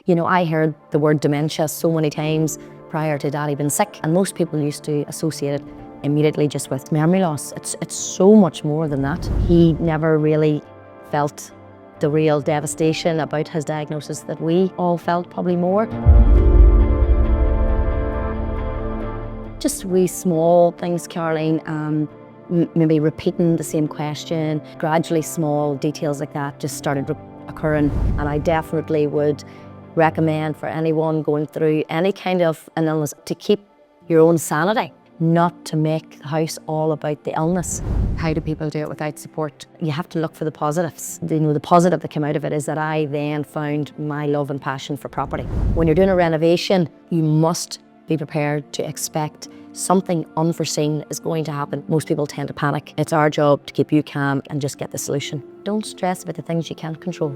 You know, I heard the word dementia so many times prior to Daddy being sick, and most people used to associate it immediately just with memory loss. It's so much more than that. He never really felt the real devastation about his diagnosis that we all felt, probably more. Just wee small things, Caroline, maybe repeating the same question, gradually small details like that just started occurring. And I definitely would recommend for anyone going through any kind of an illness to keep your own sanity, not to make the house all about the illness. How do people do it without support? You have to look for the positives. You know, the positive that came out of it is that I then found my love and passion for property. When you're doing a renovation, you must be prepared to expect something unforeseen is going to happen. Most people tend to panic. It's our job to keep you calm and just get the solution. Don't stress about the things you can't control.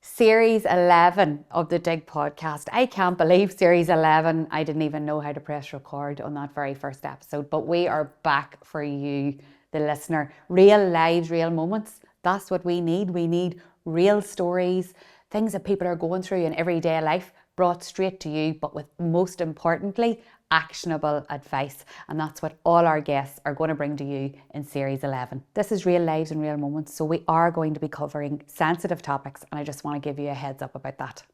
Series 11 of the Dig podcast. I can't believe Series 11. I didn't even know how to press record on that very first episode, but we are back for you, the listener. Real lives, real moments. That's what we need. We need real stories, things that people are going through in everyday life, brought straight to you, but with, most importantly, actionable advice. And that's what all our guests are going to bring to you in Series 11. This is real lives and real moments, so we are going to be covering sensitive topics, and I just want to give you a heads up about that.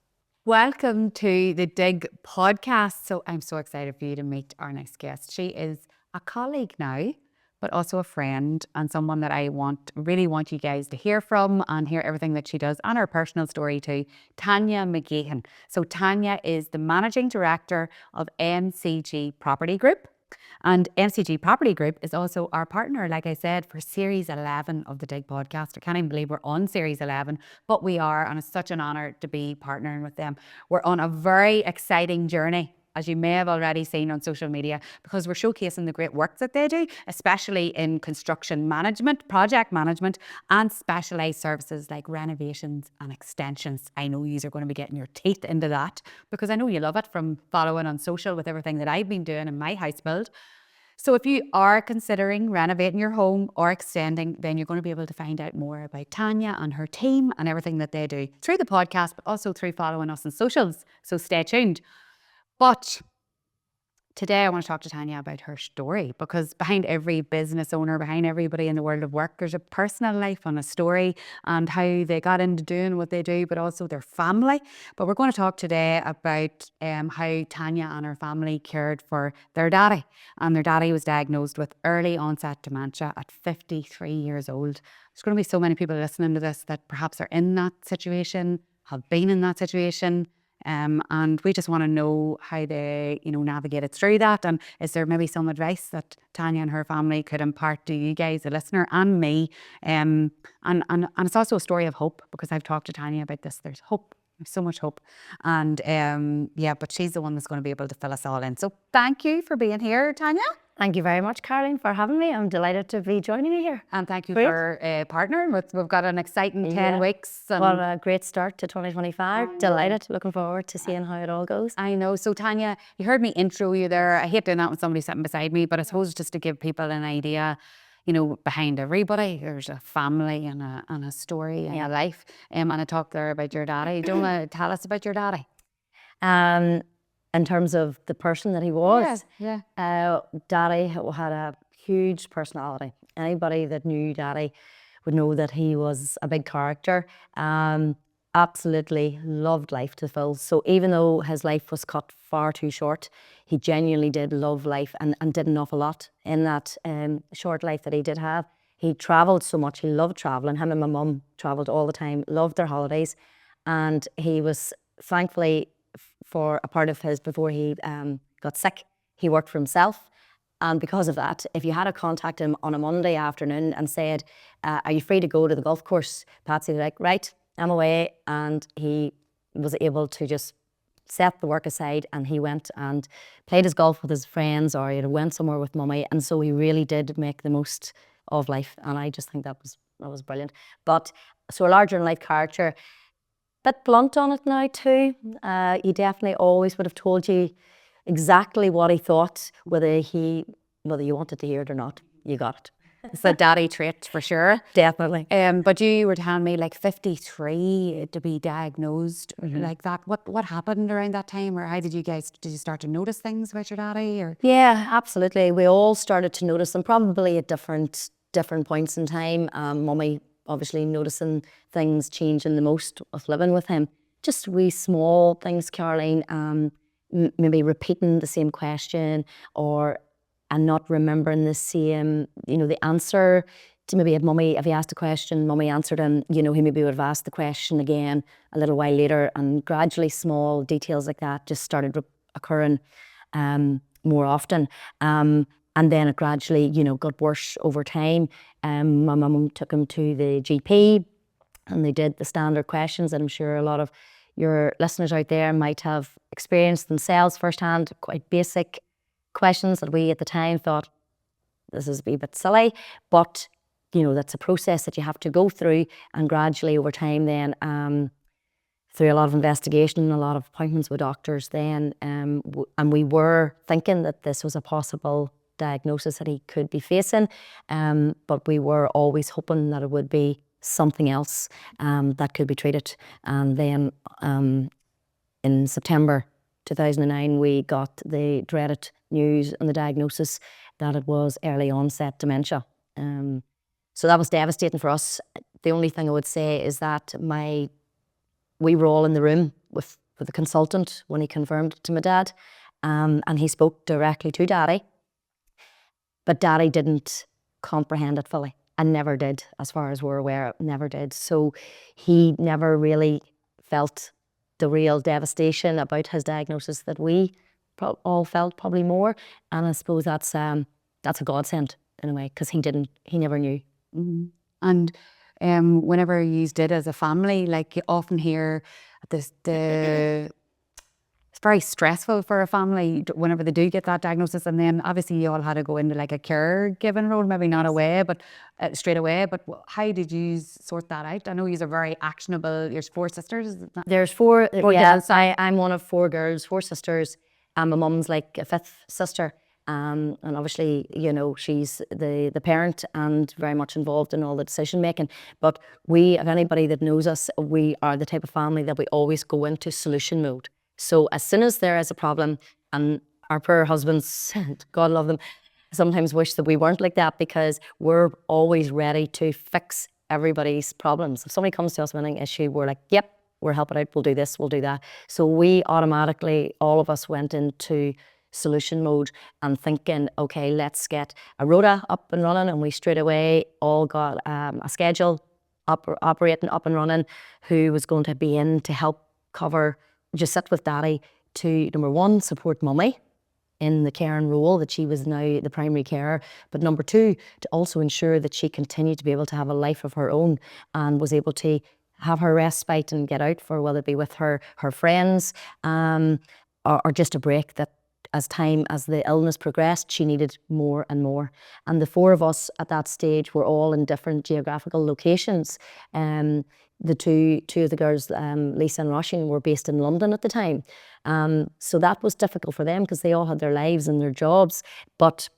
Welcome to the Dig podcast. So I'm so excited for you to meet our next guest. She is a colleague now, but also a friend, and someone that I really want you guys to hear from and hear everything that she does and her personal story too. Tanya McGeehan. So Tanya is the Managing Director of MCG Property Group. And MCG Property Group is also our partner, like I said, for Series 11 of the Dig podcast. I can't even believe we're on Series 11, but we are, and it's such an honour to be partnering with them. We're on a very exciting journey, as you may have already seen on social media, because we're showcasing the great work that they do, especially in construction management, project management, and specialised services like renovations and extensions. I know you are going to be getting your teeth into that, because I know you love it from following on social with everything that I've been doing in my house build. So if you are considering renovating your home or extending, then you're going to be able to find out more about Tanya and her team and everything that they do through the podcast, but also through following us on socials. So stay tuned. But today I want to talk to Tanya about her story, because behind every business owner, behind everybody in the world of work, there's a personal life and a story and how they got into doing what they do, but also their family. But we're going to talk today about how Tanya and her family cared for their daddy. And their daddy was diagnosed with early onset dementia at 53 years old. There's going to be so many people listening to this that perhaps are in that situation, have been in that situation. And we just want to know how they, navigated through that. And is there maybe some advice that Tanya and her family could impart to you guys, the listener, and me? And it's also a story of hope, because I've talked to Tanya about this. There's hope. There's so much hope. And but she's the one that's going to be able to fill us all in. So thank you for being here, Tanya. Thank you very much, Caroline, for having me. I'm delighted to be joining you here. And thank you for partnering with. We've got an exciting 10 weeks. And what a great start to 2025. Delighted. Looking forward to seeing how it all goes. I know. So Tanya, you heard me intro you there. I hate doing that when somebody's sitting beside me, but I suppose just to give people an idea, behind everybody, there's a family and a story and a life. And I talked there about your daddy. Do you want to tell us about your daddy? In terms of the person that he was, Daddy had a huge personality. Anybody that knew Daddy would know that he was a big character. Absolutely loved life to the full. So even though his life was cut far too short, he genuinely did love life and did an awful lot in that short life that he did have. He travelled so much. He loved travelling. Him and my mum travelled all the time, loved their holidays. And he was, thankfully, for a part of his, before he got sick, he worked for himself. And because of that, if you had to contact him on a Monday afternoon and said, are you free to go to the golf course? Patsy was like, right, I'm away. And he was able to just set the work aside, and he went and played his golf with his friends, or he went somewhere with mummy. And so he really did make the most of life. And I just think that was brilliant. But so a larger than life character. Bit blunt on it now too. He definitely always would have told you exactly what he thought, whether you wanted to hear it or not. You got it. It's a daddy trait for sure. Definitely. But you were telling me like 53 to be diagnosed like that. What happened around that time, or how did you start to notice things about your daddy? Or Yeah, absolutely. We all started to notice them, probably at different points in time. Mummy obviously noticing things changing the most with living with him. Just wee small things, Caroline. Maybe repeating the same question, and not remembering the same, the answer to maybe if he asked a question, Mummy answered him, he maybe would have asked the question again a little while later, and gradually small details like that just started occurring more often. And then it gradually, got worse over time. My mum took him to the GP, and they did the standard questions that I'm sure a lot of your listeners out there might have experienced themselves firsthand, quite basic questions that we at the time thought, this is a wee bit silly, but that's a process that you have to go through, and gradually over time then, through a lot of investigation, a lot of appointments with doctors then, and we were thinking that this was a possible diagnosis that he could be facing, but we were always hoping that it would be something else that could be treated. And then in September 2009, we got the dreaded news and the diagnosis that it was early onset dementia. So that was devastating for us. The only thing I would say is that we were all in the room with the consultant when he confirmed it to my dad, and he spoke directly to Daddy, but Daddy didn't comprehend it fully, and never did, as far as we're aware, never did. So he never really felt the real devastation about his diagnosis that we all felt, probably more. And I suppose that's a godsend in a way, because he never knew. And whenever you did as a family, like you often hear it's very stressful for a family whenever they do get that diagnosis, and then obviously you all had to go into like a caregiving role, maybe not away, but straight away. But how did you sort that out? I know you are very actionable. There's 4 sisters. Is that? There's 4. Yeah, girls. I'm one of 4 girls, 4 sisters, and my mum's like a 5th sister. And obviously, she's the parent and very much involved in all the decision making. But if anybody that knows us, we are the type of family that we always go into solution mode. So as soon as there is a problem, and our poor husbands, God love them, sometimes wish that we weren't like that, because we're always ready to fix everybody's problems. If somebody comes to us with an issue, we're like, yep, we're helping out, we'll do this, we'll do that. So we automatically, all of us went into solution mode and thinking, okay, let's get a rota up and running, and we straight away all got a schedule operating up and running, who was going to be in to help cover, just sit with Daddy to, number 1, support Mummy in the caring role, that she was now the primary carer, but number 2, to also ensure that she continued to be able to have a life of her own and was able to have her respite and get out for, whether it be with her friends, or just a break, that as the illness progressed, she needed more and more. And the 4 of us at that stage were all in different geographical locations. The two of the girls, Lisa and Roisin, were based in London at the time. So that was difficult for them, because they all had their lives and their jobs, but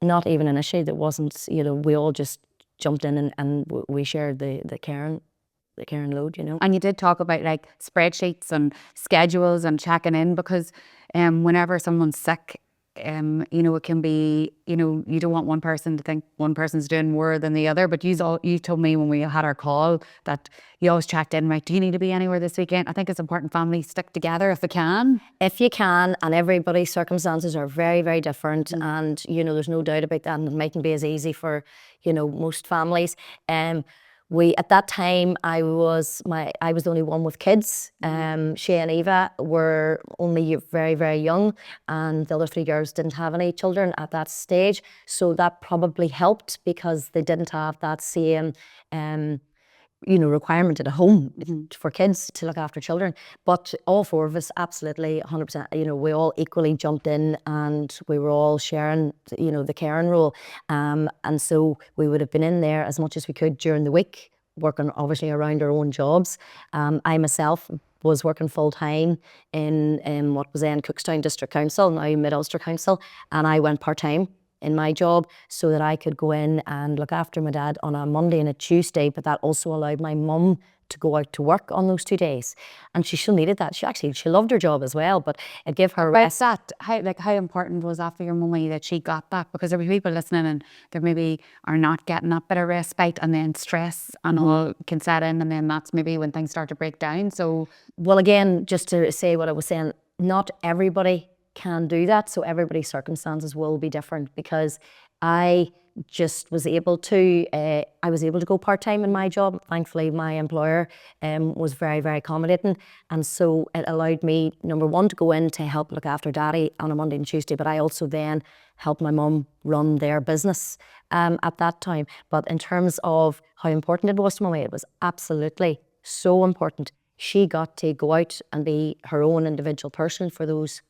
not even an issue. That wasn't, we all just jumped in and we shared the caring load, And you did talk about like spreadsheets and schedules and checking in, because whenever someone's sick, it can be, you don't want one person to think one person's doing more than the other. But you told me when we had our call that you always checked in, right? Do you need to be anywhere this weekend? I think it's important families stick together if they can. If you can, and everybody's circumstances are very, very different, and there's no doubt about that, and it mightn't be as easy for most families. At that time, I was the only one with kids. Shay and Eva were only very, very young, and the other 3 girls didn't have any children at that stage. So that probably helped, because they didn't have that same requirement at a home for kids to look after children. But all 4 of us, absolutely 100%, we all equally jumped in, and we were all sharing, the caring role. And so we would have been in there as much as we could during the week, working obviously around our own jobs. I myself was working full time in what was then Cookstown District Council, now Mid Ulster Council, and I went part time in my job so that I could go in and look after my dad on a Monday and a Tuesday, but that also allowed my mum to go out to work on those 2 days. And she still needed that. She loved her job as well, but it gave her rest. That, how important was that for your mummy that she got that? Because there were people listening and they maybe are not getting that bit of respite, and then stress and all can set in, and then that's maybe when things start to break down. So, well, again, just to say what I was saying, not everybody can do that. So everybody's circumstances will be different, because I just was able to, I was able to go part-time in my job. Thankfully, my employer was very, very accommodating. And so it allowed me, number one, to go in to help look after Daddy on a Monday and Tuesday, but I also then helped my mum run their business at that time. But in terms of how important it was to Mummy, it was absolutely so important. She got to go out and be her own individual person for those,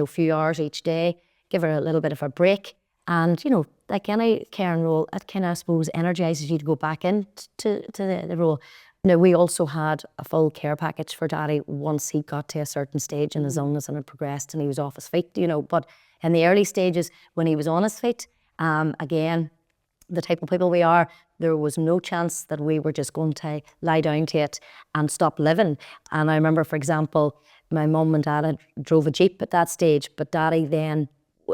few hours each day, give her a little bit of a break. And, like any caring role, it kind of, I suppose, energises you to go back into the role. Now, we also had a full care package for Daddy once he got to a certain stage in his illness and had progressed and he was off his feet, But in the early stages, when he was on his feet, again, the type of people we are, there was no chance that we were just going to lie down to it and stop living. And I remember, for example, my mum and dad drove a Jeep at that stage, but Daddy then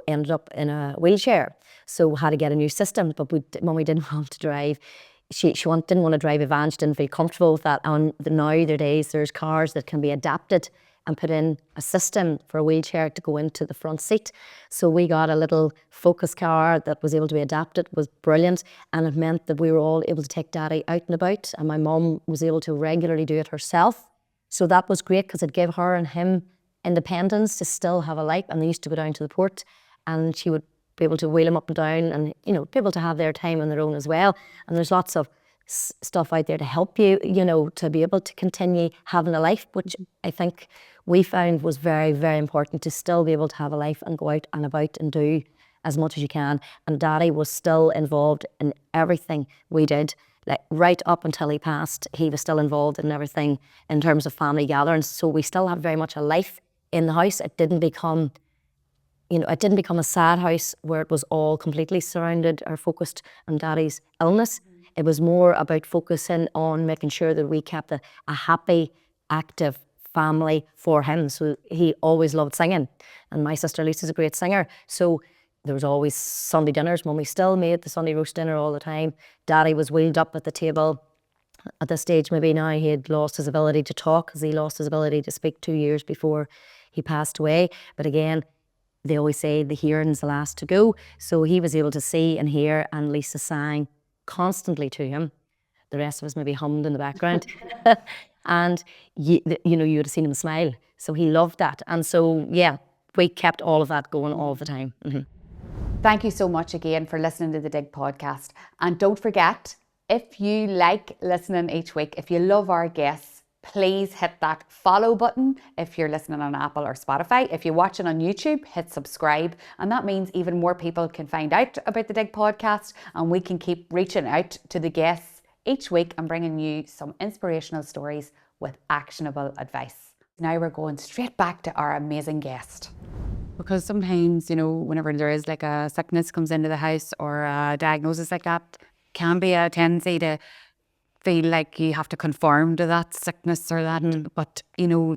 ended up in a wheelchair, so had to get a new system. But Mummy didn't want to drive. She didn't want to drive a van. She didn't feel comfortable with that. And nowadays there's cars that can be adapted and put in a system for a wheelchair to go into the front seat. So we got a little Focus car that was able to be adapted. It was brilliant, and it meant that we were all able to take Daddy out and about, and my mum was able to regularly do it herself. So that was great, because it gave her and him independence to still have a life. And they used to go down to the port and she would be able to wheel him up and down and, be able to have their time on their own as well. And there's lots of stuff out there to help you, to be able to continue having a life, which I think we found was very, very important, to still be able to have a life and go out and about and do as much as you can. And Daddy was still involved in everything we did. Like right up until he passed, he was still involved in everything in terms of family gatherings. So we still have very much a life in the house. It didn't become a sad house where it was all completely surrounded or focused on Daddy's illness. It was more about focusing on making sure that we kept a happy, active family for him. So he always loved singing. And my sister Lisa's a great singer. So there was always Sunday dinners. Mummy still made the Sunday roast dinner all the time. Daddy was wheeled up at the table. At this stage, maybe now, he had lost his ability to talk, because he lost his ability to speak 2 years before he passed away. But again, they always say the hearing's the last to go. So he was able to see and hear, and Lisa sang constantly to him. The rest of us maybe hummed in the background. And you would have seen him smile. So he loved that. And so, yeah, we kept all of that going all the time. Mm-hmm. Thank you so much again for listening to the Dig podcast. And don't forget, if you like listening each week, if you love our guests, please hit that follow button if you're listening on Apple or Spotify. If you're watching on YouTube, hit subscribe. And that means even more people can find out about the Dig podcast, and we can keep reaching out to the guests each week and bringing you some inspirational stories with actionable advice. Now we're going straight back to our amazing guest. Because sometimes, whenever there is like a sickness comes into the house or a diagnosis like that, can be a tendency to feel like you have to conform to that sickness or that. But,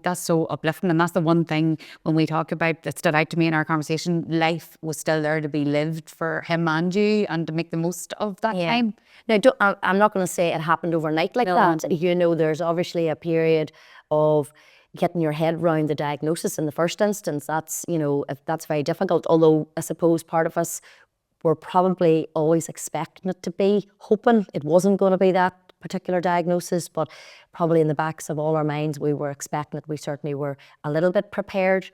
that's so uplifting. And that's the one thing when we talk about that stood out to me in our conversation. Life was still there to be lived for him and you, and to make the most of that time. Now, I'm not going to say it happened overnight like that. There's obviously a period of getting your head around the diagnosis in the first instance. That's very difficult. Although I suppose part of us were probably always expecting it to be, hoping it wasn't going to be that particular diagnosis, but probably in the backs of all our minds we were expecting it. We certainly were a little bit prepared,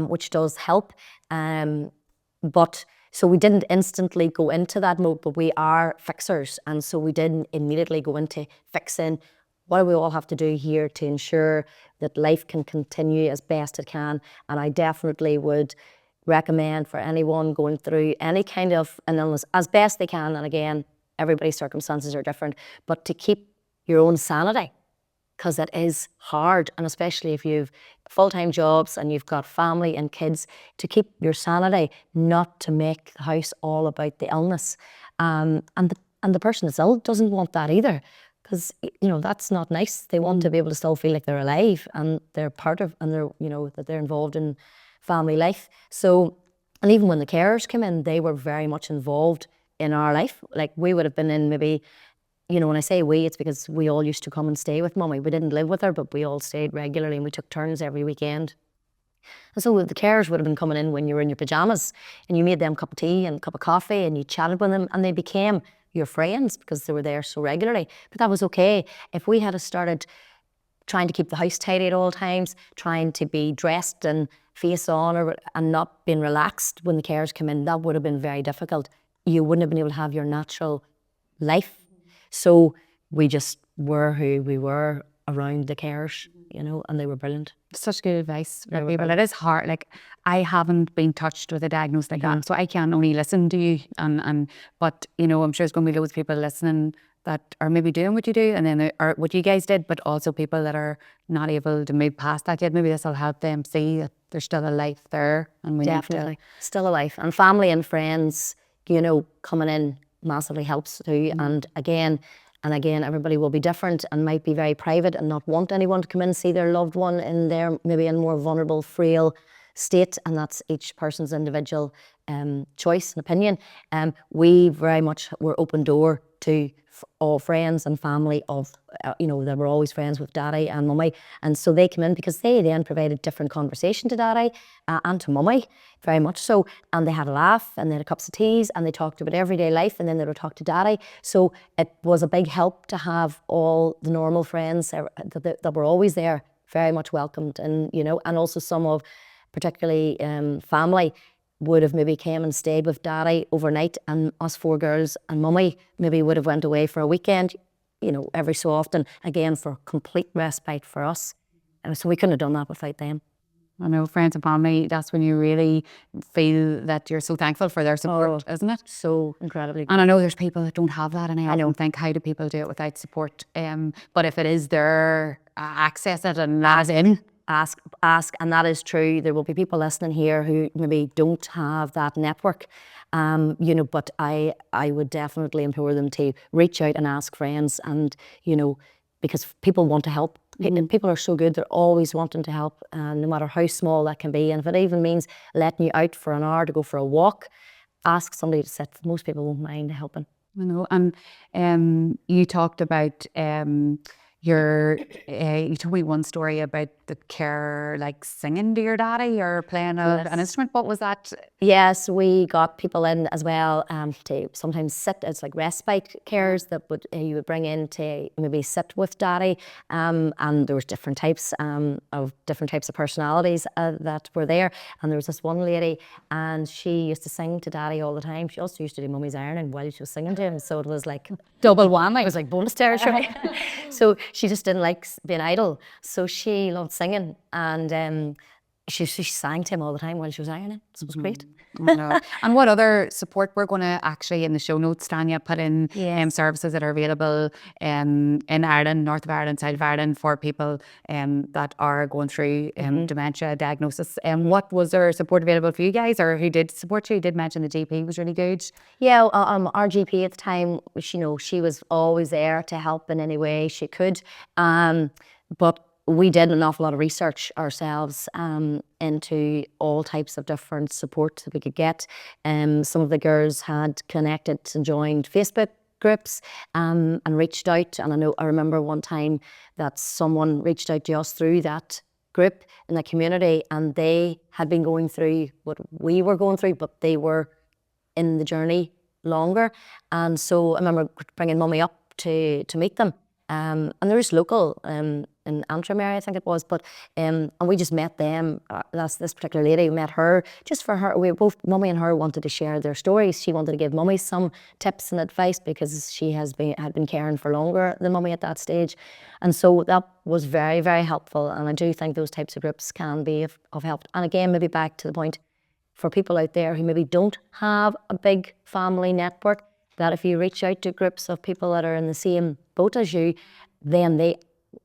which does help. But so we didn't instantly go into that mode, but we are fixers, and so we didn't immediately go into fixing. What do we all have to do here to ensure that life can continue as best it can? And I definitely would recommend for anyone going through any kind of an illness, as best they can, and again, everybody's circumstances are different, but to keep your own sanity, because it is hard, and especially if you've full-time jobs and you've got family and kids, to keep your sanity, not to make the house all about the illness. And the person that's ill doesn't want that either, because that's not nice. They want to be able to still feel like they're alive and they're part of, and they're that they're involved in family life. So, and even when the carers came in, they were very much involved in our life. Like, we would have been in maybe, when I say we, it's because we all used to come and stay with Mummy. We didn't live with her, but we all stayed regularly and we took turns every weekend. And so the carers would have been coming in when you were in your pyjamas, and you made them a cup of tea and a cup of coffee, and you chatted with them, and they became your friends because they were there so regularly. But that was okay. If we had started trying to keep the house tidy at all times, trying to be dressed and face on, and not being relaxed when the carers come in, that would have been very difficult. You wouldn't have been able to have your natural life. So we just were who we were around the carers, and they were brilliant. Such good advice for people. It is hard. Like, I haven't been touched with a diagnosis like that, so I can only listen to you. But I'm sure there's going to be loads of people listening that are maybe doing what you do, and then or what you guys did, but also people that are not able to move past that yet. Maybe this will help them see that there's still a life there, and we Definitely still a life, and family and friends, coming in massively helps too. And again, everybody will be different and might be very private and not want anyone to come in and see their loved one in their maybe in more vulnerable, frail state, and that's each person's individual choice and opinion. We very much were open door to all friends and family of, they were always friends with Daddy and Mummy, and so they came in because they then provided different conversation to Daddy and to Mummy, very much so, and they had a laugh and they had cups of teas and they talked about everyday life, and then they would talk to Daddy. So it was a big help to have all the normal friends that were always there, very much welcomed, and and also some of, particularly family, would have maybe came and stayed with Daddy overnight, and us four girls and Mummy maybe would have went away for a weekend, every so often, again for complete respite for us. So we couldn't have done that without them. I know, friends and family, that's when you really feel that you're so thankful for their support, isn't it? So incredibly. And I know there's people that don't have that, and I don't think, how do people do it without support? But if it is there, access it and let it in. Ask, and that is true. There will be people listening here who maybe don't have that network, but I would definitely implore them to reach out and ask friends, and because people want to help. People are so good; they're always wanting to help, no matter how small that can be. And if it even means letting you out for an hour to go for a walk, ask somebody to sit. Most people won't mind helping. I know, and you talked about you told me one story about the carer like singing to your Daddy or playing an instrument. What was that? Yes, we got people in as well to sometimes sit. It's like respite carers that you would bring in to maybe sit with Daddy, and there was different types of personalities that were there. And there was this one lady, and she used to sing to Daddy all the time. She also used to do Mummy's ironing while she was singing to him, so it was like Double whammy. It was like bonus territory. So she just didn't like being idle, so she loved singing, and she sang to him all the time while she was ironing. So it was great. And what other support? We're going to actually in the show notes, Tanya, put in services that are available in Ireland, north of Ireland, south of Ireland, for people that are going through dementia diagnosis. And what was there support available for you guys, or who did support you? You did mention the GP was really good. Yeah, our GP at the time, she was always there to help in any way she could. But we did an awful lot of research ourselves into all types of different support that we could get. Some of the girls had connected and joined Facebook groups and reached out. And I remember one time that someone reached out to us through that group in the community, and they had been going through what we were going through, but they were in the journey longer. And so I remember bringing Mummy up to meet them. And they're just local in Antrim area, I think it was, but and we just met them. That's this particular lady. We met her just for her. We both, Mummy and her, wanted to share their stories. She wanted to give Mummy some tips and advice because she had been caring for longer than Mummy at that stage, and so that was very, very helpful. And I do think those types of groups can be of help. And again, maybe back to the point, for people out there who maybe don't have a big family network, that if you reach out to groups of people that are in the same boat as you, then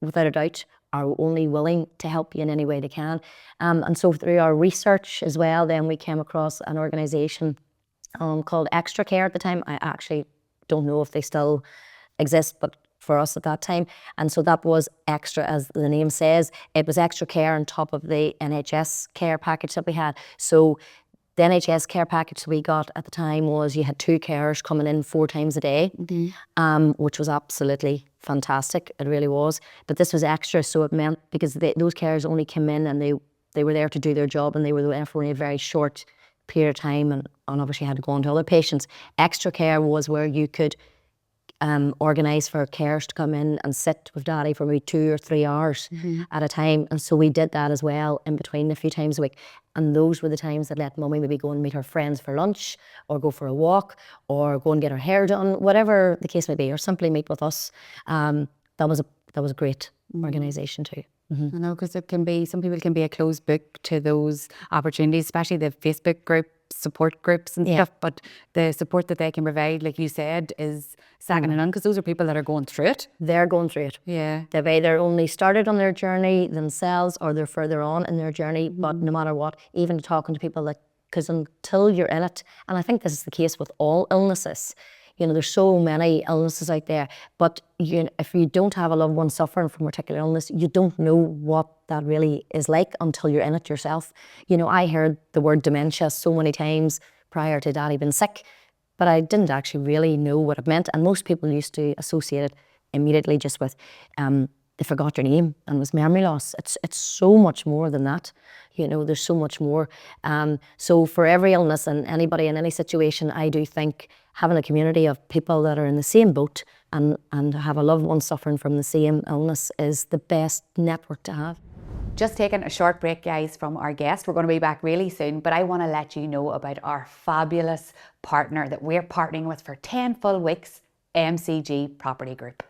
without a doubt, are only willing to help you in any way they can. And so through our research as well, then we came across an organisation called Extra Care at the time. I actually don't know if they still exist, but for us at that time. And so that was extra, as the name says. It was extra care on top of the NHS care package that we had. So the NHS care package we got at the time was you had 2 carers coming in 4 times a day, which was absolutely fantastic. It really was. But this was extra, so it meant, because those carers only came in and they were there to do their job, and they were there for only a very short period of time, and obviously had to go on to other patients. Extra care was where you could organise for carers to come in and sit with Daddy for maybe 2 or 3 hours at a time. And so we did that as well in between, a few times a week. And those were the times that let Mummy maybe go and meet her friends for lunch, or go for a walk, or go and get her hair done, whatever the case may be, or simply meet with us. That was a great organisation too. I know, because it can be, some people can be a closed book to those opportunities, especially the Facebook group support groups and stuff, but the support that they can provide, like you said, is second to none, because those are people that are going through it. They're going through it. Yeah. They've either only started on their journey themselves, or they're further on in their journey, but no matter what, even talking to people that, because until you're in it, and I think this is the case with all illnesses, you know, there's so many illnesses out there, but if you don't have a loved one suffering from a particular illness, you don't know what that really is like until you're in it yourself. You know, I heard the word dementia so many times prior to Daddy being sick, but I didn't actually really know what it meant. And most people used to associate it immediately just with they forgot your name and was memory loss. It's so much more than that. You know, there's so much more. So for every illness and anybody in any situation, I do think having a community of people that are in the same boat and have a loved one suffering from the same illness is the best network to have. Just taking a short break, guys, from our guest. We're going to be back really soon, but I want to let you know about our fabulous partner that we're partnering with for 10 full weeks, MCG Property Group.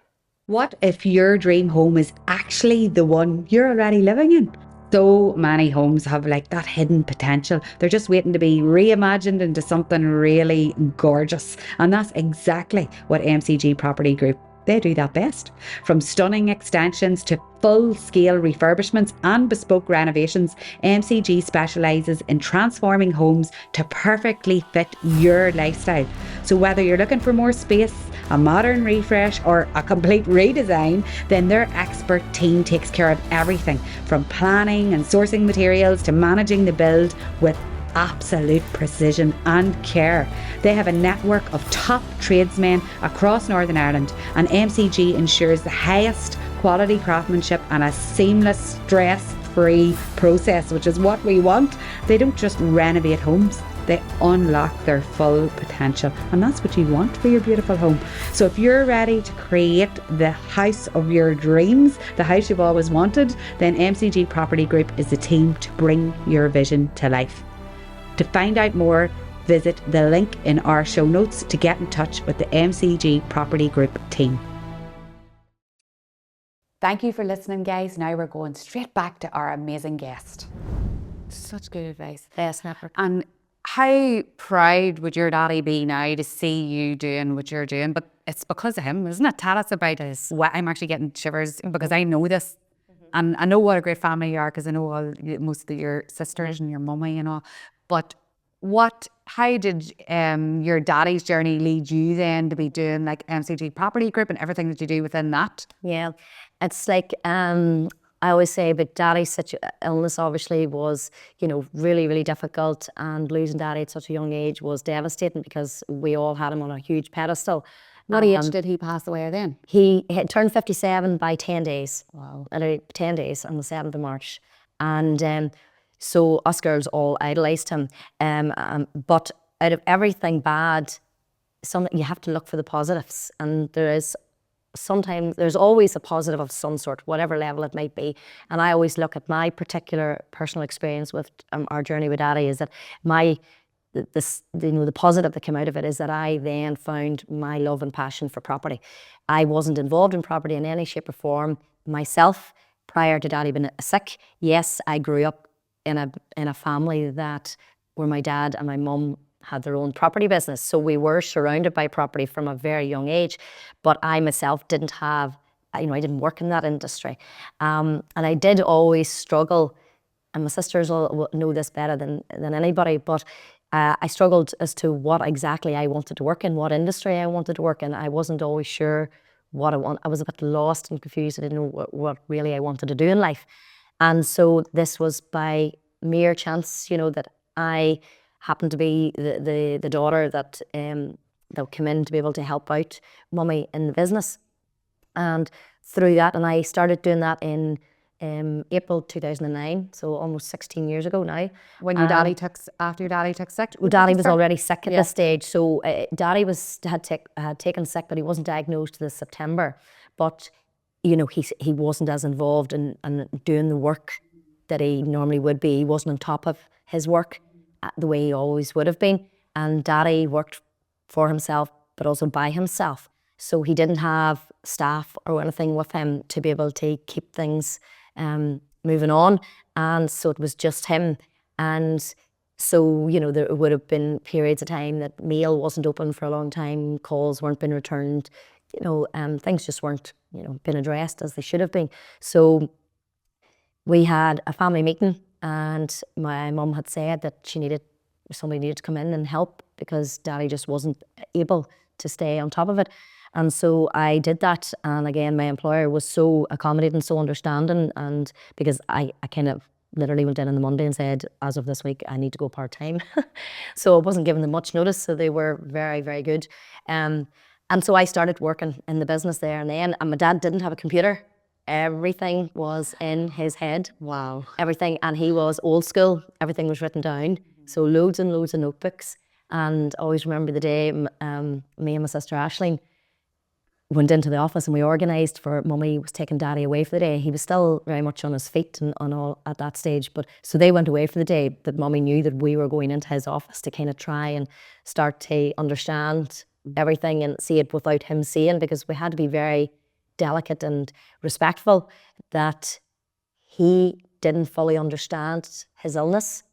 What if your dream home is actually the one you're already living in? So many homes have like that hidden potential. They're just waiting to be reimagined into something really gorgeous. And that's exactly what MCG Property Group, they do that best. From stunning extensions to full-scale refurbishments and bespoke renovations, MCG specialises in transforming homes to perfectly fit your lifestyle. So whether you're looking for more space, a modern refresh, or a complete redesign, then their expert team takes care of everything from planning and sourcing materials to managing the build with absolute precision and care. They have a network of top tradesmen across Northern Ireland, and MCG ensures the highest quality craftsmanship and a seamless, stress-free process, which is what we want. They don't just renovate homes, they unlock their full potential, and that's what you want for your beautiful home. So if you're ready to create the house of your dreams, the house you've always wanted, then MCG Property Group is the team to bring your vision to life. To find out more, visit the link in our show notes to get in touch with the MCG Property Group team. Thank you for listening, guys. Now we're going straight back to our amazing guest. Such good advice. Best network. And how proud would your daddy be now to see you doing what you're doing? But it's because of him, isn't it? Tell us about this. I'm actually getting shivers because I know this. And I know what a great family you are, because I know most of your sisters and your mummy and all. But how did your daddy's journey lead you then to be doing like MCG Property Group and everything that you do within that? Yeah, it's like I always say, but Daddy's illness obviously was, you know, really, really difficult, and losing Daddy at such a young age was devastating because we all had him on a huge pedestal. What age did he pass away then? He had turned 57 by 10 days. Wow. 10 days on the 7th of March. And so us girls all idolised him. But out of everything bad, you have to look for the positives. And there's always a positive of some sort, whatever level it might be. And I always look at my particular personal experience with our journey with Daddy is that the positive that came out of it is that I then found my love and passion for property. I wasn't involved in property in any shape or form myself prior to Daddy being sick. Yes, I grew up in a family where my dad and my mum had their own property business, so we were surrounded by property from a very young age. But I myself didn't have I didn't work in that industry. And I did always struggle, and my sisters will know this better than anybody, but I struggled as to what exactly I wanted to work in, what industry I wanted to work in. I wasn't always sure what I want. I was a bit lost and confused. I didn't know what really I wanted to do in life. And so this was by mere chance, that I happened to be the daughter that came in to be able to help out mummy in the business. And through that, and I started doing that in April 2009, so almost 16 years ago now. When your daddy after your daddy took sick? Well, Daddy was already sick at this stage, so Daddy had taken sick, but he wasn't diagnosed this September. But he wasn't as involved in doing the work that he normally would be. He wasn't on top of his work the way he always would have been. And Daddy worked for himself, but also by himself. So he didn't have staff or anything with him to be able to keep things moving on. And so it was just him. And so, there would have been periods of time that mail wasn't open for a long time, calls weren't being returned, things just weren't, been addressed as they should have been. So we had a family meeting, and my mum had said that somebody needed to come in and help because Daddy just wasn't able to stay on top of it. And so I did that. And again, my employer was so accommodating, so understanding. And because I kind of literally went in on the Monday and said, as of this week, I need to go part-time. So I wasn't giving them much notice. So they were very, very good. And so I started working in the business there and then. And my dad didn't have a computer. Everything was in his head. Wow. Everything. And he was old school. Everything was written down. So loads and loads of notebooks. And I always remember the day me and my sister Aisling went into the office and we organised for Mummy was taking Daddy away for the day. He was still very much on his feet and on all at that stage. But so they went away for the day, that Mummy knew that we were going into his office to kind of try and start to understand everything and see it without him seeing, because we had to be very delicate and respectful that he didn't fully understand his illness.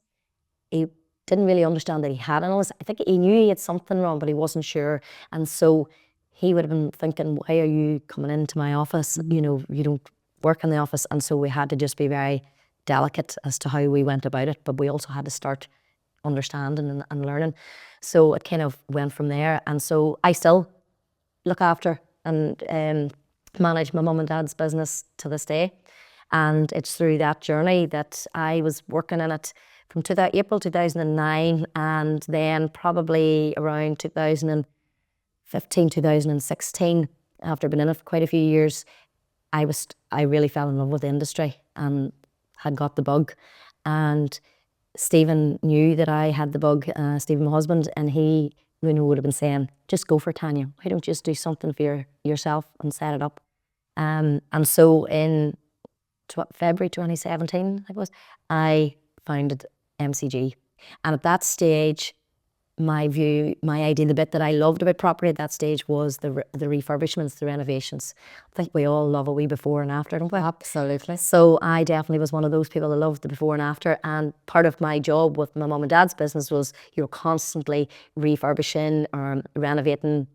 He didn't really understand that he had an illness. I think he knew he had something wrong, but he wasn't sure. And so he would have been thinking, why are you coming into my office? You don't work in the office. And so we had to just be very delicate as to how we went about it. But we also had to start understanding and learning. So it kind of went from there. And so I still look after and manage my mum and dad's business to this day. And it's through that journey that I was working in it from April 2009, and then probably around 2015, 2016, after being in it for quite a few years, I really fell in love with the industry and had got the bug. And Stephen knew that I had the bug, Stephen, my husband, and he would have been saying, just go for it, Tanya. Why don't you just do something for yourself and set it up? And so in February 2017, I founded MCG. And at that stage, my idea, the bit that I loved about property at that stage was the refurbishments, the renovations. I think we all love a wee before and after, don't we? Absolutely. So I definitely was one of those people that loved the before and after. And part of my job with my mum and dad's business was you're constantly refurbishing or renovating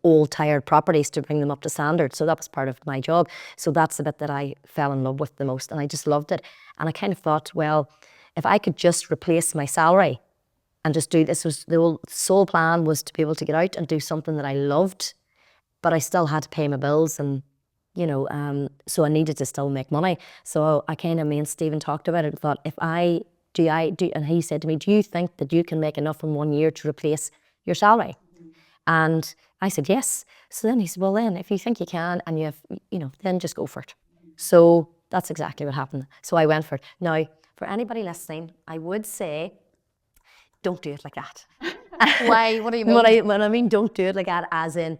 old tired properties to bring them up to standard. So that was part of my job. So that's the bit that I fell in love with the most, and I just loved it. And I kind of thought, well, if I could just replace my salary and just do this, was the sole plan was to be able to get out and do something that I loved, but I still had to pay my bills, and so I needed to still make money. So I kind of, me and Stephen talked about it and thought, if I do, and he said to me, do you think that you can make enough in 1 year to replace your salary? And I said, yes. So then he said, well then, if you think you can and you have, then just go for it. So that's exactly what happened. So I went for it. Now, for anybody listening, I would say, don't do it like that. Why? What do you mean? When I mean don't do it like that, as in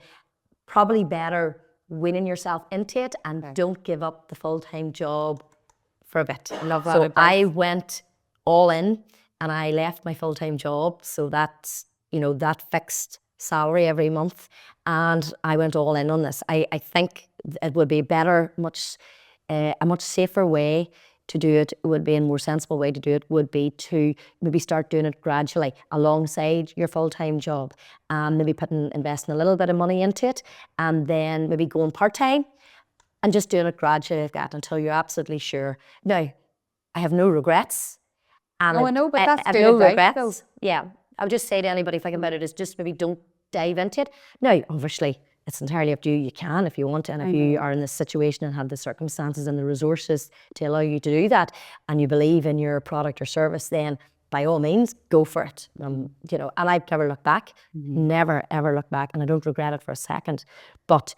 probably better winning yourself into it and don't give up the full-time job for a bit. I love that So advice. I went all in and I left my full-time job. So that's, that fixed salary every month, and I went all in on this. I think it would be better, a much safer way to do it, would be a more sensible way to do it, would be to maybe start doing it gradually alongside your full-time job, and maybe investing a little bit of money into it, and then maybe going part-time, and just doing it gradually like that until you're absolutely sure. Now, I have no regrets. And Oh, I know, but that's I have good no advice, regrets. though. Yeah, I would just say to anybody thinking about it is just maybe don't dive into it. Now, obviously, it's entirely up to you. You can if you want to, and if you are in this situation and have the circumstances and the resources to allow you to do that, and you believe in your product or service, then by all means, go for it. You know, and I've never looked back, never ever looked back, and I don't regret it for a second. But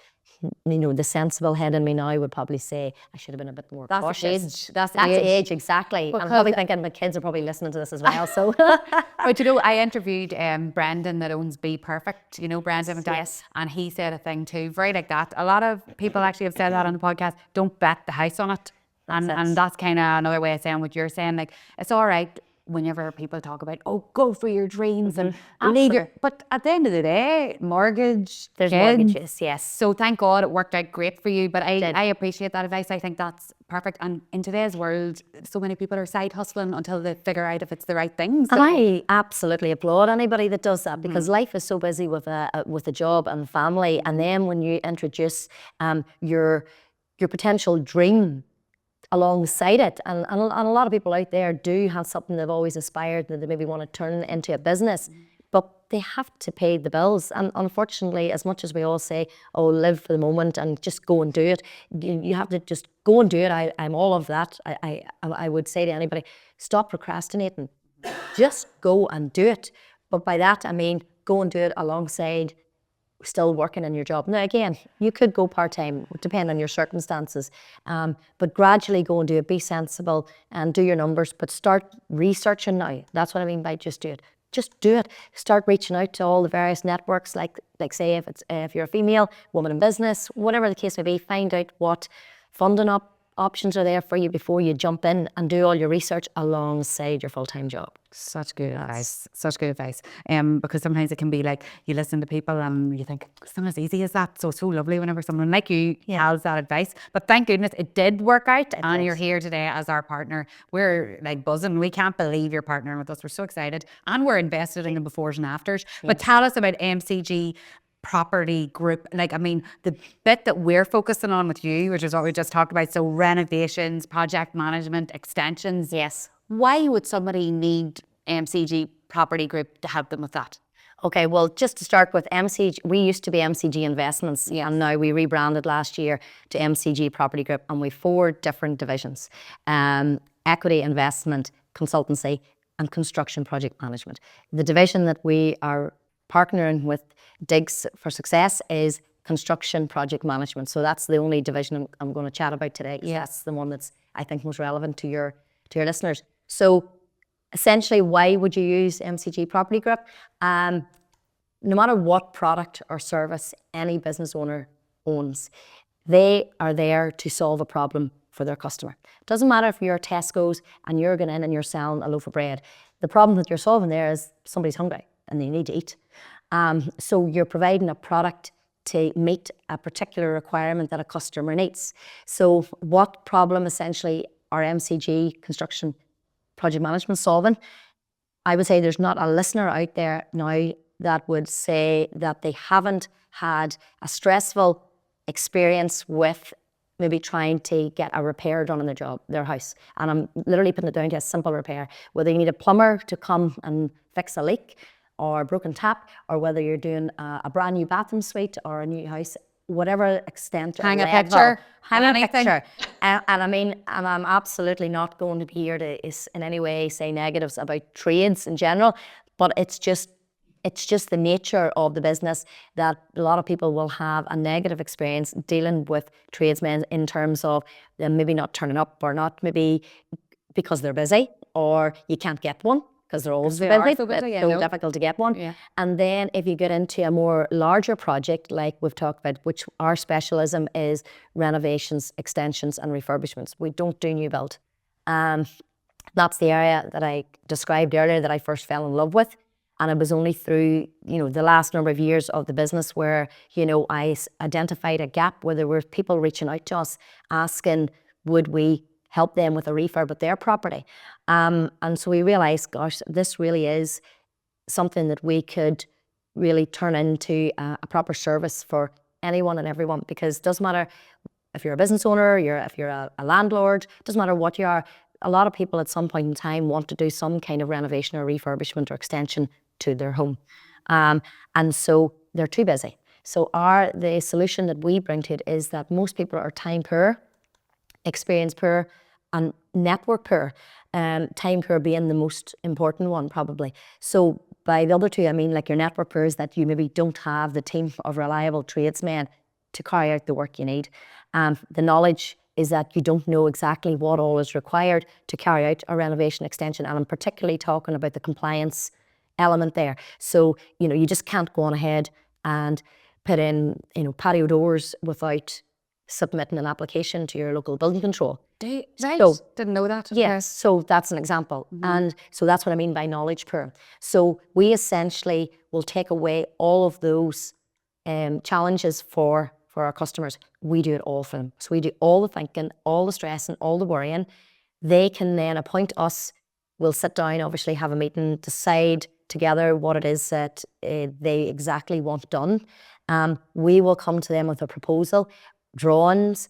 you know, the sensible head in me now would probably say I should have been a bit more cautious. That's That's age. age, exactly. I'm probably thinking my kids are probably listening to this as well. So, But you know, I interviewed Brendan that owns Be Perfect, you know, Brendan McGeehan, yes. and he said a thing too, very like that. A lot of people actually have said that on the podcast, don't bet the house on it. And that's kind of another way of saying what you're saying. Like, it's all right whenever people talk about, oh, go for your dreams and leave your, but at the end of the day, mortgage, There's kids. mortgages, yes. So thank God it worked out great for you. But I appreciate that advice. I think that's perfect. And in today's world, so many people are side hustling until they figure out if it's the right thing. So. And I absolutely applaud anybody that does that, because life is so busy with a job and family, and then when you introduce your potential dream alongside it, and a lot of people out there do have something they've always aspired that they maybe want to turn into a business, but they have to pay the bills. And unfortunately, as much as we all say, oh, live for the moment and just go and do it, you have to just go and do it. I'm all of that. I would say to anybody, stop procrastinating, just go and do it. But by that I mean go and do it alongside still working in your job. Now again, you could go part-time, depending on your circumstances, but gradually go and do it. Be sensible and do your numbers, but start researching now. That's what I mean by just do it. Just do it. Start reaching out to all the various networks, like say if you're a female, woman in business, whatever the case may be, find out what funding options are there for you before you jump in, and do all your research alongside your full-time job. Such good advice. Such good advice. Because sometimes it can be like you listen to people and you think it's not as easy as that. So it's so lovely whenever someone like you has that advice. But thank goodness it did work out, and you're here today as our partner. We're like buzzing. We can't believe you're partnering with us. We're so excited, and we're invested in the befores and afters. But tell us about MCG Property Group. Like, I mean, the bit that we're focusing on with you, which is what we just talked about, so renovations, project management, extensions. Yes. Why would somebody need MCG Property Group to help them with that? Okay, well, just to start with MCG, we used to be MCG Investments, and now we rebranded last year to MCG Property Group, and we've 4 different divisions: equity investment, consultancy, and construction project management. The division that we are partnering with Digs for Success is construction project management. So that's the only division I'm going to chat about today. Yes, the one that's, I think, most relevant to your listeners. So essentially, why would you use MCG Property Group? No matter what product or service any business owner owns, they are there to solve a problem for their customer. It doesn't matter if you're Tesco's and you're going in and you're selling a loaf of bread. The problem that you're solving there is somebody's hungry and they need to eat. So you're providing a product to meet a particular requirement that a customer needs. So what problem essentially are MCG Construction Project Management solving? I would say there's not a listener out there now that would say that they haven't had a stressful experience with maybe trying to get a repair done on their house. And I'm literally putting it down to a simple repair. Whether you need a plumber to come and fix a leak or a broken tap, or whether you're doing a brand new bathroom suite or a new house, whatever extent. Hang a picture. Hang a picture. And I mean, and I'm absolutely not going to be here to in any way say negatives about trades in general, but it's just the nature of the business that a lot of people will have a negative experience dealing with tradesmen in terms of them maybe not turning up, or not maybe because they're busy, or you can't get one because they're always busy. It's so difficult to get one. Yeah. And then if you get into a more larger project, like we've talked about, which our specialism is renovations, extensions and refurbishments. We don't do new build. That's the area that I described earlier that I first fell in love with. And it was only through, the last number of years of the business where, I identified a gap where there were people reaching out to us asking, would we help them with a refurb of their property? And so we realised, gosh, this really is something that we could really turn into a proper service for anyone and everyone, because it doesn't matter if you're a business owner, if you're a landlord, doesn't matter what you are. A lot of people at some point in time want to do some kind of renovation or refurbishment or extension to their home. And so they're too busy. So the solution that we bring to it is that most people are time poor, experience poor, and network poor. Time poor being the most important one, probably. So by the other two, I mean like your network poor is that you maybe don't have the team of reliable tradesmen to carry out the work you need. The knowledge is that you don't know exactly what all is required to carry out a renovation extension. And I'm particularly talking about the compliance element there. So, you just can't go on ahead and put in, patio doors without submitting an application to your local building control. Right, So, didn't know that. Yes, so that's an example. And so that's what I mean by knowledge poor. So we essentially will take away all of those challenges for our customers. We do it all for them. So we do all the thinking, all the stressing, all the worrying. They can then appoint us. We'll sit down, obviously have a meeting, decide together what it is that they exactly want done. We will come to them with a proposal, drawings.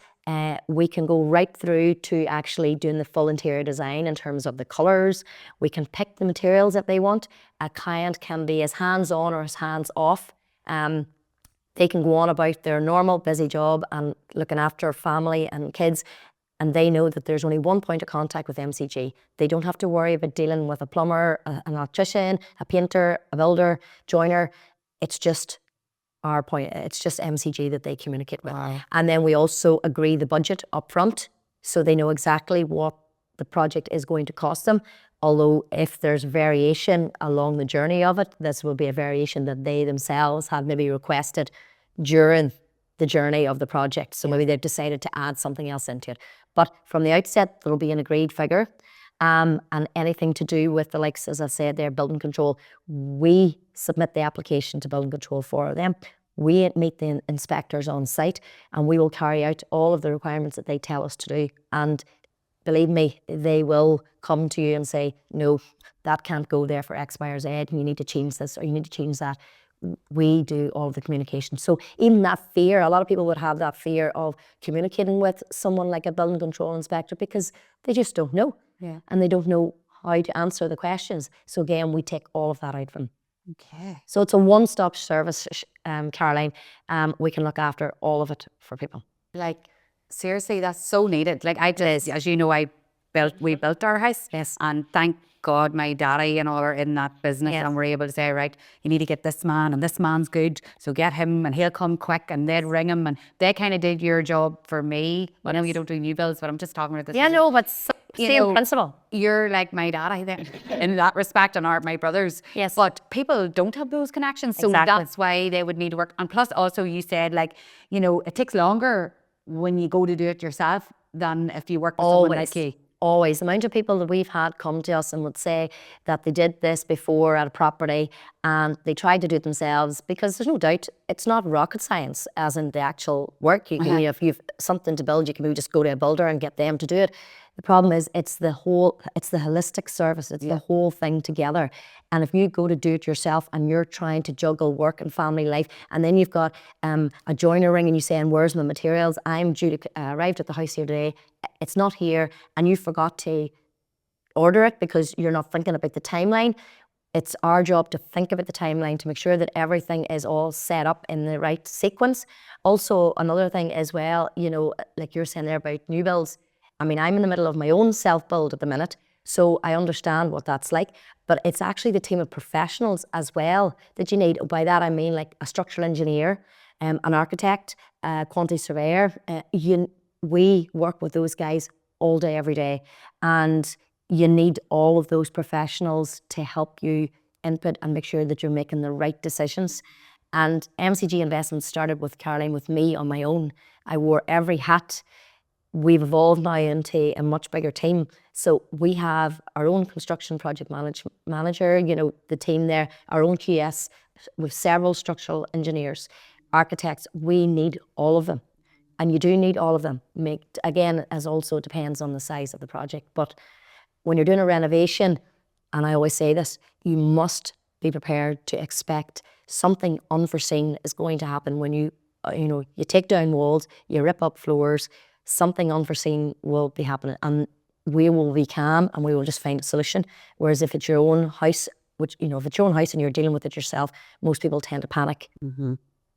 We can go right through to actually doing the full interior design in terms of the colours. We can pick the materials that they want. A client can be as hands-on or as hands-off. They can go on about their normal busy job and looking after family and kids, and they know that there's only one point of contact with MCG. They don't have to worry about dealing with a plumber, an electrician, a painter, a builder, joiner. It's just our point. It's just MCG that they communicate with. Wow. And then we also agree the budget up front, so they know exactly what the project is going to cost them. Although if there's variation along the journey of it, this will be a variation that they themselves have maybe requested during the journey of the project. So maybe they've decided to add something else into it. But from the outset, there'll be an agreed figure. And anything to do with the likes, as I said, their building control, we submit the application to building control for them. We meet the inspectors on site, and we will carry out all of the requirements that they tell us to do. And believe me, they will come to you and say, no, that can't go there for X, Y, or Z. You need to change this or you need to change that. We do all of the communication. So even that fear, a lot of people would have that fear of communicating with someone like a building control inspector because they just don't know. Yeah. And they don't know how to answer the questions. So again, we take all of that out from them. Okay. So it's a one-stop service, Caroline. We can look after all of it for people. Like, seriously, that's so needed. Like, as you know, we built our house. Yes. And thank God my daddy and all are in that business. Yes. And we're able to say, right, you need to get this man and this man's good. So get him and he'll come quick, and they'd ring him. And they kind of did your job for me. I know you don't do new builds, but I'm just talking about this. Yeah, no, but same principle. You're like my daddy then in that respect, and my brothers. Yes. But people don't have those connections. So Exactly. that's why they would need to work. And plus also you said, like, it takes longer when you go to do it yourself than if you work with someone like you. Always. The amount of people that we've had come to us and would say that they did this before at a property and they tried to do it themselves, because there's no doubt it's not rocket science as in the actual work. You can, if you've something to build, you can maybe just go to a builder and get them to do it. The problem is it's the holistic service. It's the whole thing together. And if you go to do it yourself and you're trying to juggle work and family life, and then you've got a joiner ring and you saying, where's my materials? I'm due to arrived at the house here today. It's not here, and you forgot to order it because you're not thinking about the timeline. It's our job to think about the timeline to make sure that everything is all set up in the right sequence. Also, another thing as well, like you're saying there about new builds. I mean, I'm in the middle of my own self-build at the minute, so I understand what that's like. But it's actually the team of professionals as well that you need. By that I mean like a structural engineer, an architect, a quantity surveyor. We work with those guys all day, every day. And you need all of those professionals to help you input and make sure that you're making the right decisions. And MCG Investments started with Caroline, with me on my own. I wore every hat. We've evolved now into a much bigger team. So we have our own construction project manager, the team there, our own QS, with several structural engineers, architects. We need all of them. And you do need all of them. Again, as also depends on the size of the project. But when you're doing a renovation, and I always say this, you must be prepared to expect something unforeseen is going to happen when you you take down walls, you rip up floors, something unforeseen will be happening, and we will be calm and we will just find a solution. Whereas if it's your own house, if it's your own house and you're dealing with it yourself, most people tend to panic.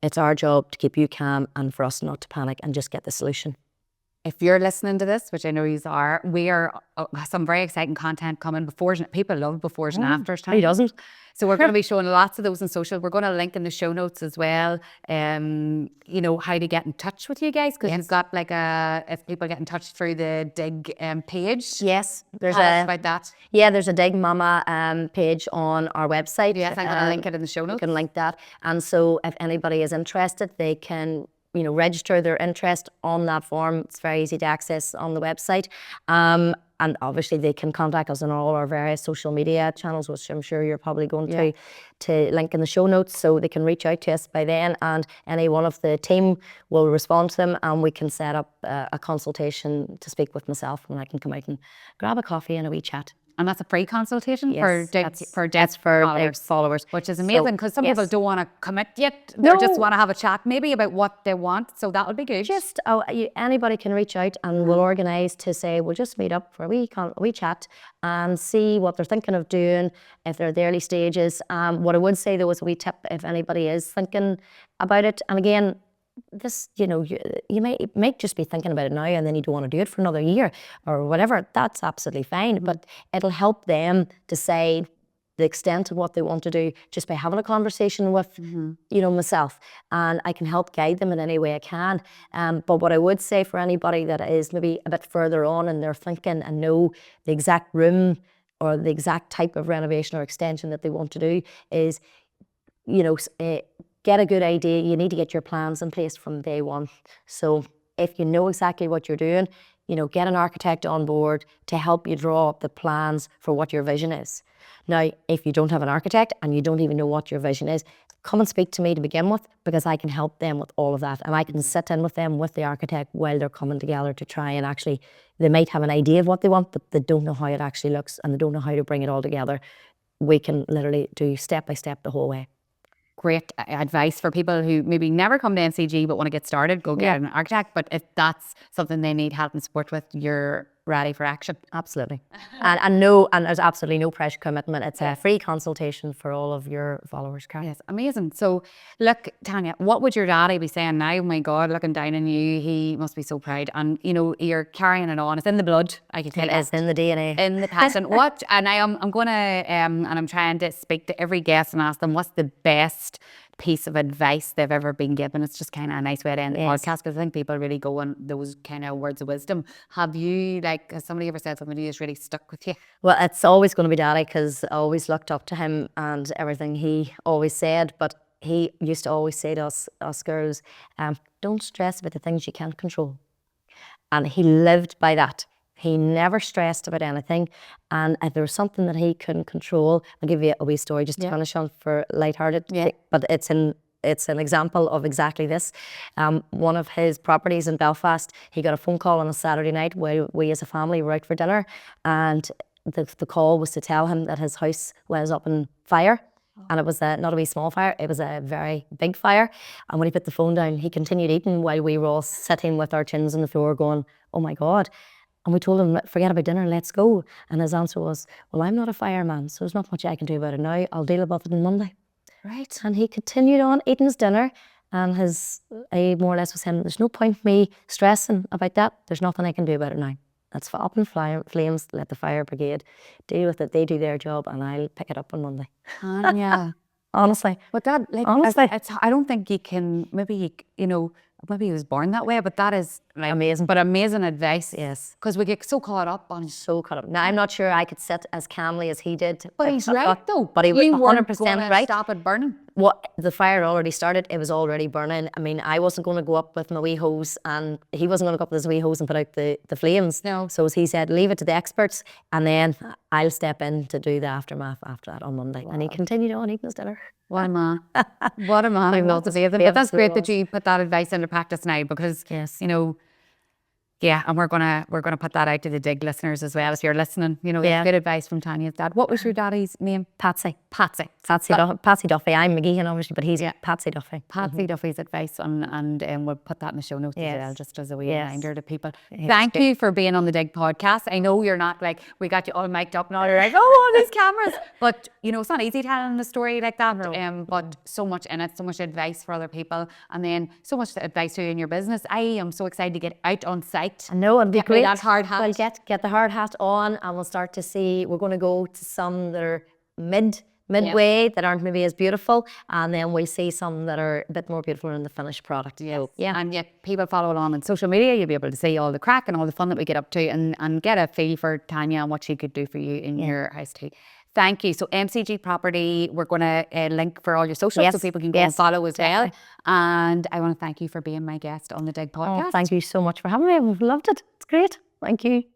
It's our job to keep you calm and for us not to panic and just get the solution. If you're listening to this, which I know you are, we are some very exciting content coming before. People love befores and afters. Who doesn't? So we're going to be showing lots of those on social. We're going to link in the show notes as well. How to get in touch with you guys, because you've got if people get in touch through the Dig page. Yes, Tell us about that. Yeah, there's a Dig Mama page on our website. Yes, I'm going to link it in the show notes. You can link that, and so if anybody is interested, they can register their interest on that form. It's very easy to access on the website. And obviously they can contact us on all our various social media channels, which I'm sure you're probably going to link in the show notes, so they can reach out to us by then, and any one of the team will respond to them, and we can set up a consultation to speak with myself, and I can come out and grab a coffee and a wee chat. And that's a free consultation for followers, which is amazing, because some people don't want to commit yet. They just want to have a chat maybe about what they want. So that would be good. Just anybody can reach out, and we'll organise to say we'll just meet up for a wee chat and see what they're thinking of doing if they're at the early stages. What I would say though is a wee tip if anybody is thinking about it, and again, this, you might just be thinking about it now and then you don't want to do it for another year or whatever. That's absolutely fine, but it'll help them decide the extent of what they want to do just by having a conversation with, myself, and I can help guide them in any way I can. But what I would say for anybody that is maybe a bit further on and they're thinking and know the exact room or the exact type of renovation or extension that they want to do is, get a good idea. You need to get your plans in place from day one. So if you know exactly what you're doing, get an architect on board to help you draw up the plans for what your vision is. Now, if you don't have an architect and you don't even know what your vision is, come and speak to me to begin with, because I can help them with all of that. And I can sit in with them with the architect while they're coming together to try and actually, they might have an idea of what they want, but they don't know how it actually looks and they don't know how to bring it all together. We can literally do step by step the whole way. Great advice for people who maybe never come to NCG but want to get started. Go get an architect. But if that's something they need help and support with, you're ready for action. Absolutely. and there's absolutely no pressure commitment. It's a free consultation for all of your followers, Karen. Yes, amazing. So look, Tanya, what would your daddy be saying now? Oh my God, looking down on you, he must be so proud. And you're carrying it on. It's in the blood. I can tell it is in the DNA. In the passion. I'm gonna and I'm trying to speak to every guest and ask them what's the best piece of advice they've ever been given. It's just kind of a nice way to end the podcast, because I think people really go on those kind of words of wisdom. Has somebody ever said something that's really stuck with you? Well, it's always going to be Daddy, because I always looked up to him and everything he always said. But he used to always say to us girls, don't stress about the things you can't control. And he lived by that. He never stressed about anything, and if there was something that he couldn't control, I'll give you a wee story just to finish on for lighthearted. But it's an example of exactly this. One of his properties in Belfast, he got a phone call on a Saturday night while we as a family were out for dinner, and the call was to tell him that his house was up in fire. And it was not a wee small fire, it was a very big fire. And when he put the phone down, he continued eating while we were all sitting with our chins on the floor going, oh my God. And we told him, forget about dinner, let's go. And his answer was, well, I'm not a fireman, so there's not much I can do about it now. I'll deal with it on Monday. Right. And he continued on eating his dinner, and I more or less was saying, there's no point me stressing about that. There's nothing I can do about it now. That's up in flames, let the fire brigade deal with it. They do their job and I'll pick it up on Monday. Yeah. Honestly. But that, honestly. I don't think you can, maybe he was born that way, but that is amazing. But amazing advice. Yes. Because we get so caught up on. So caught up. Now, I'm not sure I could sit as calmly as he did. But he's right though. But he was 100% right. Stop it burning. The fire already started. It was already burning. I mean, I wasn't going to go up with my wee hose, and he wasn't going to go up with his wee hose and put out the flames. No. So as he said, leave it to the experts, and then I'll step in to do the aftermath after that on Monday. Wow. And he continued on eating his dinner. What a man. What a man. I love to see them. But that's great that you put that advice into practice now, because, Yeah, and we're gonna put that out to the Dig listeners as well. If you're listening, you know, good advice from Tanya's dad. What was your daddy's name? Patsy. Patsy. Patsy Duffy. I'm McGeehan, obviously, but he's Patsy Duffy. Patsy Duffy's advice, and we'll put that in the show notes as well, just as a wee reminder to people. Thank you for being on the Dig podcast. I know you're not like, we got you all mic'd up and all, you're like, oh, all these cameras. But, you know, it's not easy telling a story like that. But so much in it, so much advice for other people, and then so much advice to you in your business. I am so excited to get out on site. I know, it'll be great. That hard hat. Well, get the hard hat on, and we'll start to see, we're going to go to some that are midway, that aren't maybe as beautiful, and then we'll see some that are a bit more beautiful in the finished product. So, and yet people follow along on social media, you'll be able to see all the crack and all the fun that we get up to, and get a feel for Tanya and what she could do for you in your house too. Thank you. So MCG Property, we're going to link for all your socials so people can go and follow as well. And I want to thank you for being my guest on the Dig podcast. Thank you so much for having me. I've loved it. It's great. Thank you.